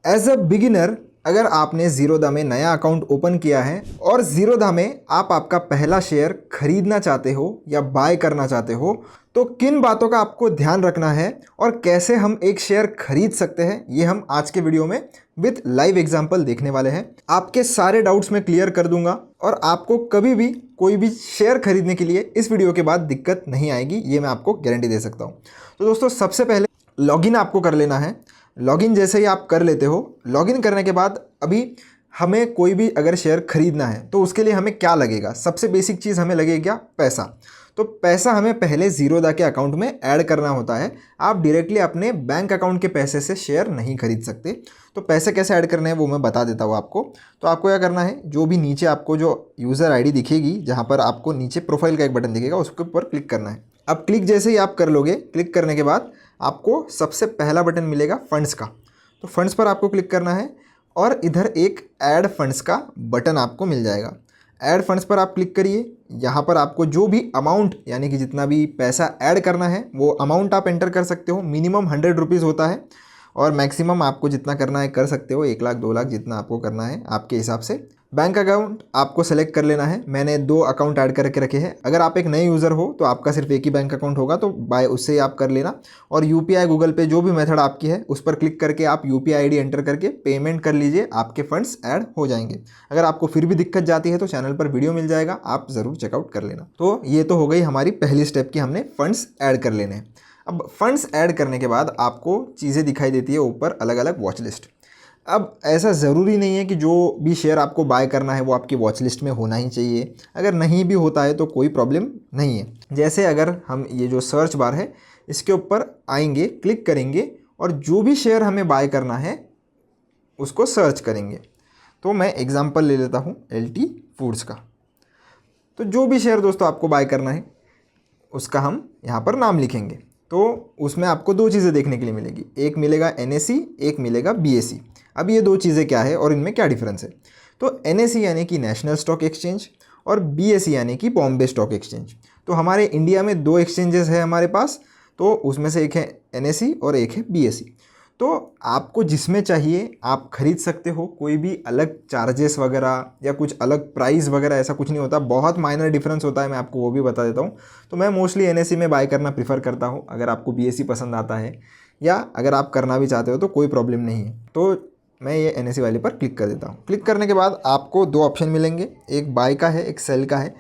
As a beginner अगर आपने ज़ीरोधा में नया अकाउंट ओपन किया है और ज़ीरोधा में आप आपका पहला शेयर खरीदना चाहते हो या बाय करना चाहते हो, तो किन बातों का आपको ध्यान रखना है और कैसे हम एक शेयर खरीद सकते हैं, ये हम आज के वीडियो में विथ लाइव एग्जांपल देखने वाले हैं। आपके सारे डाउट्स मैं क्लियर कर दूंगा और आपको कभी भी कोई भी शेयर खरीदने के लिए इस वीडियो के बाद दिक्कत नहीं आएगी, ये मैं आपको गारंटी दे सकता हूँ। तो दोस्तों, सबसे पहले लॉगिन आपको कर लेना है। लॉगिन जैसे ही आप कर लेते हो, लॉगिन करने के बाद अभी हमें कोई भी अगर शेयर खरीदना है तो उसके लिए हमें क्या लगेगा, सबसे बेसिक चीज़ हमें लगेगी क्या, पैसा। तो पैसा हमें पहले ज़ीरोधा के अकाउंट में ऐड करना होता है। आप डायरेक्टली अपने बैंक अकाउंट के पैसे से शेयर नहीं खरीद सकते। तो पैसे कैसे ऐड करने हैं वो मैं बता देता हूँ आपको। तो आपको क्या करना है, जो भी नीचे आपको जो यूज़र आईडी दिखेगी, जहाँ पर आपको नीचे प्रोफाइल का एक बटन दिखेगा, उसके ऊपर क्लिक करना है। अब क्लिक जैसे ही आप कर लोगे, क्लिक करने के बाद आपको सबसे पहला बटन मिलेगा फंड्स का। तो फंड्स पर आपको क्लिक करना है और इधर एक ऐड फंड्स का बटन आपको मिल जाएगा। ऐड फंड्स पर आप क्लिक करिए। यहाँ पर आपको जो भी अमाउंट यानी कि जितना भी पैसा ऐड करना है वो अमाउंट आप एंटर कर सकते हो। मिनिमम 100 रुपीज़ होता है और मैक्सिमम आपको जितना करना है कर सकते हो, 1 लाख 2 लाख जितना आपको करना है आपके हिसाब से। बैंक अकाउंट आपको सेलेक्ट कर लेना है। मैंने 2 अकाउंट ऐड करके रखे हैं। अगर आप एक नए यूज़र हो तो आपका सिर्फ एक ही बैंक अकाउंट होगा, तो बाय उससे आप कर लेना। और यूपीआई, गूगल पे, जो भी मेथड आपकी है उस पर क्लिक करके आप यूपीआई आईडी एंटर करके पेमेंट कर लीजिए, आपके फंड्स ऐड हो जाएंगे। अगर आपको फिर भी दिक्कत जाती है तो चैनल पर वीडियो मिल जाएगा, आप ज़रूर चेकआउट कर लेना। तो ये तो हो गई हमारी पहली स्टेप की, हमने फंड्स ऐड कर लेने हैं। अब फंड्स ऐड करने के बाद आपको चीज़ें दिखाई देती है ऊपर, अलग अलग वॉच लिस्ट। अब ऐसा ज़रूरी नहीं है कि जो भी शेयर आपको बाय करना है वो आपकी वॉच लिस्ट में होना ही चाहिए। अगर नहीं भी होता है तो कोई प्रॉब्लम नहीं है। जैसे अगर हम ये जो सर्च बार है इसके ऊपर आएंगे, क्लिक करेंगे और जो भी शेयर हमें बाय करना है उसको सर्च करेंगे। तो मैं एग्जांपल ले लेता हूँ LT फूड्स का। तो जो भी शेयर दोस्तों आपको बाय करना है उसका हम यहाँ पर नाम लिखेंगे। तो उसमें आपको 2 चीज़ें देखने के लिए मिलेगी, एक मिलेगा NSE, एक मिलेगा BSE। अब ये 2 चीज़ें क्या है और इनमें क्या डिफरेंस है। तो NSE यानी कि नेशनल स्टॉक एक्सचेंज और BSE यानी कि बॉम्बे स्टॉक एक्सचेंज। तो हमारे इंडिया में 2 एक्सचेंजेस है हमारे पास, तो उसमें से एक है NSE और एक है BSE। तो आपको जिसमें चाहिए आप खरीद सकते हो। कोई भी अलग चार्जेस वगैरह या कुछ अलग प्राइस वगैरह ऐसा कुछ नहीं होता, बहुत माइनर डिफरेंस होता है, मैं आपको वो भी बता देता हूँ। तो मैं मोस्टली NSE में बाय करना प्रीफर करता हूँ। अगर आपको BSE पसंद आता है या अगर आप करना भी चाहते हो तो कोई प्रॉब्लम नहीं है। तो मैं ये NSE वाले पर क्लिक कर देता हूँ। क्लिक करने के बाद आपको 2 ऑप्शन मिलेंगे, एक बाय का है, एक सेल का है।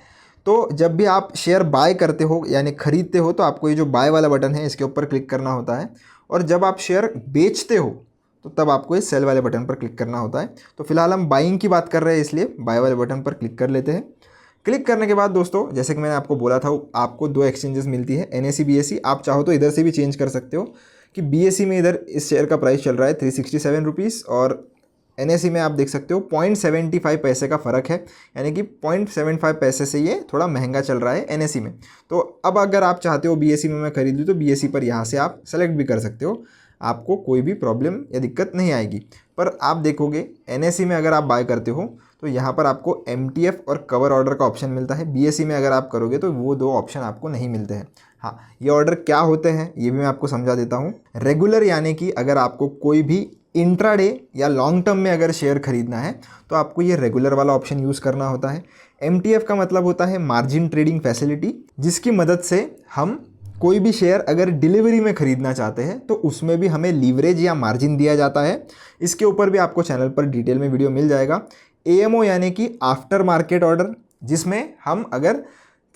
तो जब भी आप शेयर बाय करते हो यानी खरीदते हो तो आपको ये जो बाय वाला बटन है इसके ऊपर क्लिक करना होता है, और जब आप शेयर बेचते हो तो तब आपको इस सेल वाले बटन पर क्लिक करना होता है। तो फिलहाल हम बाइंग की बात कर रहे हैं इसलिए बाय वाले बटन पर क्लिक कर लेते हैं। क्लिक करने के बाद दोस्तों, जैसे कि मैंने आपको बोला था, आपको 2 एक्सचेंजेस मिलती है, NSE BSE। आप चाहो तो इधर से भी चेंज कर सकते हो कि BSE में इधर इस शेयर का प्राइस चल रहा है 367 रुपीज़ और NSE में आप देख सकते हो 0.75 पैसे का फ़र्क है, यानी कि 0.75 पैसे से ये थोड़ा महंगा चल रहा है NSE में। तो अब अगर आप चाहते हो BSE में मैं खरीद लूँ तो BSE पर यहाँ से आप सेलेक्ट भी कर सकते हो, आपको कोई भी प्रॉब्लम या दिक्कत नहीं आएगी। पर आप देखोगे NSE में अगर आप बाय करते हो तो यहाँ पर आपको MTF और कवर ऑर्डर का ऑप्शन मिलता है। BSE में अगर आप करोगे तो वो 2 ऑप्शन आपको नहीं मिलते हैं। हाँ, ये ऑर्डर क्या होते हैं ये भी मैं आपको समझा देता हूँ। रेगुलर यानी कि अगर आपको कोई भी इंट्राडे या लॉन्ग टर्म में अगर शेयर खरीदना है तो आपको ये रेगुलर वाला ऑप्शन यूज़ करना होता है। MTF का मतलब होता है मार्जिन ट्रेडिंग फैसिलिटी, जिसकी मदद से हम कोई भी शेयर अगर डिलीवरी में ख़रीदना चाहते हैं तो उसमें भी हमें लीवरेज या मार्जिन दिया जाता है। इसके ऊपर भी आपको चैनल पर डिटेल में वीडियो मिल जाएगा। AMO यानी कि आफ्टर मार्केट ऑर्डर, जिसमें हम अगर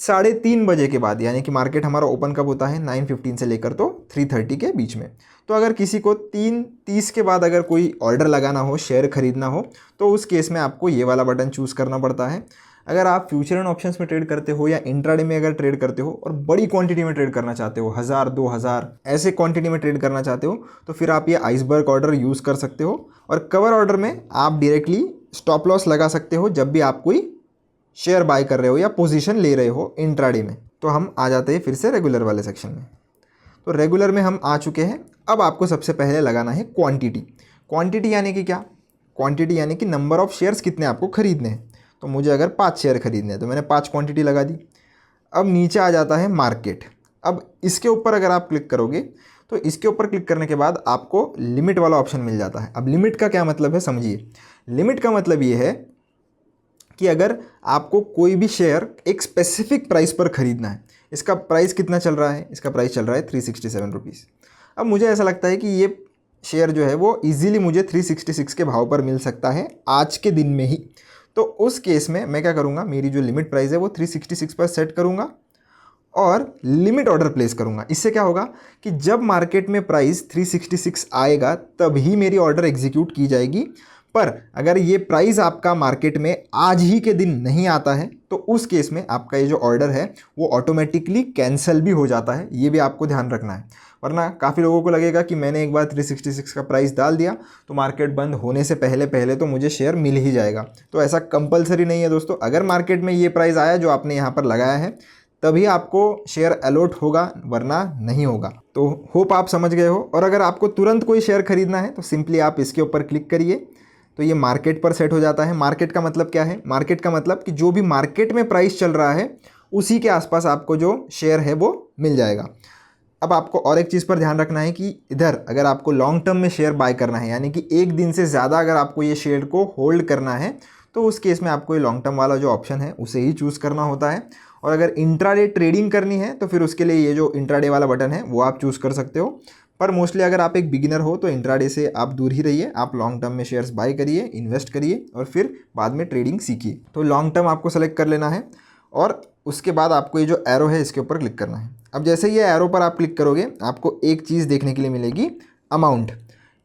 3:30 बजे के बाद, यानी कि मार्केट हमारा ओपन कब होता है 9:15 से लेकर तो 3:30 के बीच में, तो अगर किसी को 3:30 के बाद अगर कोई ऑर्डर लगाना हो, शेयर खरीदना हो, तो उस केस में आपको ये वाला बटन चूज़ करना पड़ता है। अगर आप फ्यूचर एंड ऑप्शंस में ट्रेड करते हो या इंट्राडे में अगर ट्रेड करते हो और बड़ी क्वांटिटी में ट्रेड करना चाहते हो, 1000 2000 ऐसे क्वांटिटी में ट्रेड करना चाहते हो, तो फिर आप ये आइसबर्ग ऑर्डर यूज़ कर सकते हो। और कवर ऑर्डर में आप डायरेक्टली स्टॉप लॉस लगा सकते हो जब भी आप कोई शेयर बाय कर रहे हो या पोजीशन ले रहे हो इंट्राडे में। तो हम आ जाते हैं फिर से रेगुलर वाले सेक्शन में। तो रेगुलर में हम आ चुके हैं। अब आपको सबसे पहले लगाना है क्वांटिटी। क्वांटिटी यानी कि क्या, क्वांटिटी यानी कि नंबर ऑफ़ शेयर्स कितने आपको खरीदने हैं। तो मुझे अगर 5 शेयर खरीदने हैं तो मैंने 5 क्वांटिटी लगा दी। अब नीचे आ जाता है मार्केट। अब इसके ऊपर अगर आप क्लिक करोगे तो इसके ऊपर क्लिक करने के बाद आपको लिमिट वाला ऑप्शन मिल जाता है। अब लिमिट का क्या मतलब है समझिए। लिमिट का मतलब ये है कि अगर आपको कोई भी शेयर एक स्पेसिफिक प्राइस पर खरीदना है, इसका प्राइस कितना चल रहा है, इसका प्राइस चल रहा है 367 रुपीज़। अब मुझे ऐसा लगता है कि ये शेयर जो है वो इजीली मुझे 366 के भाव पर मिल सकता है आज के दिन में ही। तो उस केस में मैं क्या करूँगा, मेरी जो लिमिट प्राइस है वो 366 पर सेट करूँगा और लिमिट ऑर्डर प्लेस करूँगा। इससे क्या होगा कि जब मार्केट में प्राइस 366 आएगा तभी मेरी ऑर्डर एग्जीक्यूट की जाएगी। पर अगर ये प्राइस आपका मार्केट में आज ही के दिन नहीं आता है तो उस केस में आपका ये जो ऑर्डर है वो ऑटोमेटिकली कैंसिल भी हो जाता है। ये भी आपको ध्यान रखना है, वरना काफ़ी लोगों को लगेगा कि मैंने एक बार 366 का प्राइस डाल दिया तो मार्केट बंद होने से पहले पहले तो मुझे शेयर मिल ही जाएगा। तो ऐसा कंपलसरी नहीं है दोस्तों। अगर मार्केट में ये प्राइस आया जो आपने यहाँ पर लगाया है तभी आपको शेयर अलॉट होगा, वरना नहीं होगा। तो होप आप समझ गए हो। और अगर आपको तुरंत कोई शेयर खरीदना है तो सिंपली आप इसके ऊपर क्लिक करिए तो ये मार्केट पर सेट हो जाता है। मार्केट का मतलब क्या है, मार्केट का मतलब कि जो भी मार्केट में प्राइस चल रहा है उसी के आसपास आपको जो शेयर है वो मिल जाएगा। अब आपको और एक चीज़ पर ध्यान रखना है कि इधर अगर आपको लॉन्ग टर्म में शेयर बाय करना है, यानी कि एक दिन से ज़्यादा अगर आपको ये शेयर को होल्ड करना है तो उस केस में आपको ये लॉन्ग टर्म वाला जो ऑप्शन है उसे ही चूज़ करना होता है। और अगर इंट्राडे ट्रेडिंग करनी है तो फिर उसके लिए ये जो इंट्राडे वाला बटन है वो आप चूज़ कर सकते हो। पर मोस्टली अगर आप एक बिगिनर हो तो इंट्राडे से आप दूर ही रहिए। आप लॉन्ग टर्म में शेयर्स बाय करिए, इन्वेस्ट करिए और फिर बाद में ट्रेडिंग सीखिए। तो लॉन्ग टर्म आपको सेलेक्ट कर लेना है और उसके बाद आपको ये जो एरो है इसके ऊपर क्लिक करना है। अब जैसे ये एरो पर आप क्लिक करोगे आपको एक चीज़ देखने के लिए मिलेगी, अमाउंट,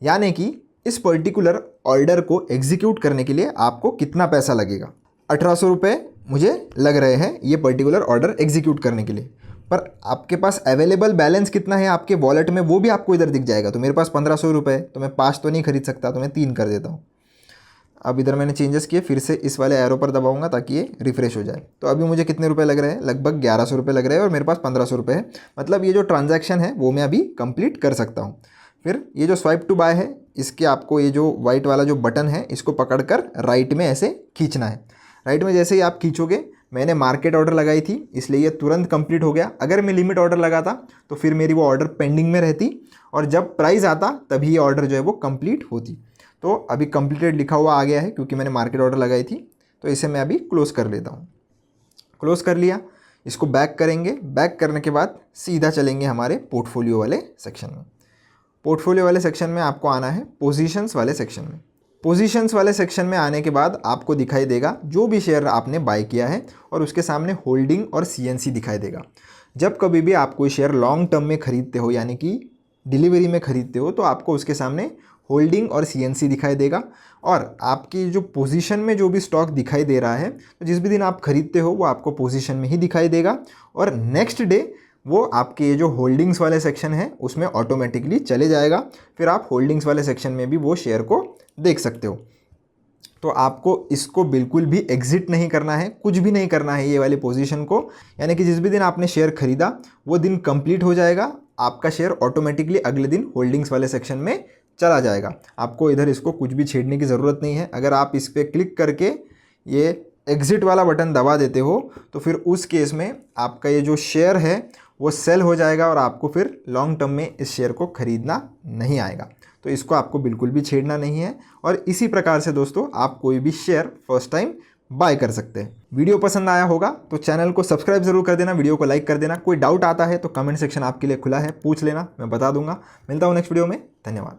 यानी कि इस पर्टिकुलर ऑर्डर को एग्जीक्यूट करने के लिए आपको कितना पैसा लगेगा। 1800 रुपये मुझे लग रहे हैं ये पर्टिकुलर ऑर्डर एग्जीक्यूट करने के लिए। पर आपके पास अवेलेबल बैलेंस कितना है आपके वॉलेट में वो भी आपको इधर दिख जाएगा। तो मेरे पास 1500 रुपये है तो मैं 5 तो नहीं खरीद सकता, तो मैं 3 कर देता हूँ। अब इधर मैंने चेंजेस किए, फिर से इस वाले एरो पर दबाऊंगा ताकि ये रिफ्रेश हो जाए। तो अभी मुझे कितने रुपए लग रहे हैं, लगभग 1100 रुपये लग रहे हैं और मेरे पास 1500 रुपये है। मतलब ये जो ट्रांजैक्शन है वो मैं अभी कंप्लीट कर सकता हूँ। फिर ये जो स्वाइप टू बाय है इसके आपको ये जो वाइट वाला जो बटन है इसको पकड़कर राइट में ऐसे खींचना है। राइट में जैसे ही आप खींचोगे, मैंने मार्केट ऑर्डर लगाई थी इसलिए ये तुरंत कंप्लीट हो गया। अगर मैं लिमिट ऑर्डर लगाता तो फिर मेरी वो ऑर्डर पेंडिंग में रहती और जब प्राइस आता तभी ये ऑर्डर जो है वो कंप्लीट होती। तो अभी कंप्लीटेड लिखा हुआ आ गया है क्योंकि मैंने मार्केट ऑर्डर लगाई थी। तो इसे मैं अभी क्लोज़ कर लेता हूँ। क्लोज़ कर लिया। इसको बैक करेंगे। बैक करने के बाद सीधा चलेंगे हमारे पोर्टफोलियो वाले सेक्शन में। पोर्टफोलियो वाले सेक्शन में आपको आना है पोजीशंस वाले सेक्शन में। पोजीशंस वाले सेक्शन में आने के बाद आपको दिखाई देगा जो भी शेयर आपने बाय किया है और उसके सामने होल्डिंग और सीएनसी दिखाई देगा। जब कभी भी आप कोई शेयर लॉन्ग टर्म में खरीदते हो, यानी कि डिलीवरी में खरीदते हो, तो आपको उसके सामने होल्डिंग और सीएनसी दिखाई देगा। और आपकी जो पोजीशन में जो भी स्टॉक दिखाई दे रहा है, तो जिस भी दिन आप खरीदते हो वो आपको पोजीशन में ही दिखाई देगा और नेक्स्ट डे वो आपके ये जो होल्डिंग्स वाले सेक्शन है उसमें ऑटोमेटिकली चले जाएगा। फिर आप होल्डिंग्स वाले सेक्शन में भी वो शेयर को देख सकते हो। तो आपको इसको बिल्कुल भी एग्जिट नहीं करना है, कुछ भी नहीं करना है ये वाली पोजीशन को। यानी कि जिस भी दिन आपने शेयर खरीदा वो दिन कंप्लीट हो जाएगा, आपका शेयर ऑटोमेटिकली अगले दिन होल्डिंग्स वाले सेक्शन में चला जाएगा। आपको इधर इसको कुछ भी छेड़ने की ज़रूरत नहीं है। अगर आप इस पर क्लिक करके ये एग्ज़िट वाला बटन दबा देते हो तो फिर उस केस में आपका ये जो शेयर है वो सेल हो जाएगा और आपको फिर लॉन्ग टर्म में इस शेयर को ख़रीदना नहीं आएगा। तो इसको आपको बिल्कुल भी छेड़ना नहीं है। और इसी प्रकार से दोस्तों आप कोई भी शेयर फर्स्ट टाइम बाय कर सकते हैं। वीडियो पसंद आया होगा तो चैनल को सब्सक्राइब जरूर कर देना, वीडियो को लाइक कर देना। कोई डाउट आता है तो कमेंट सेक्शन आपके लिए खुला है, पूछ लेना, मैं बता दूंगा। मिलता हूँ नेक्स्ट वीडियो में। धन्यवाद।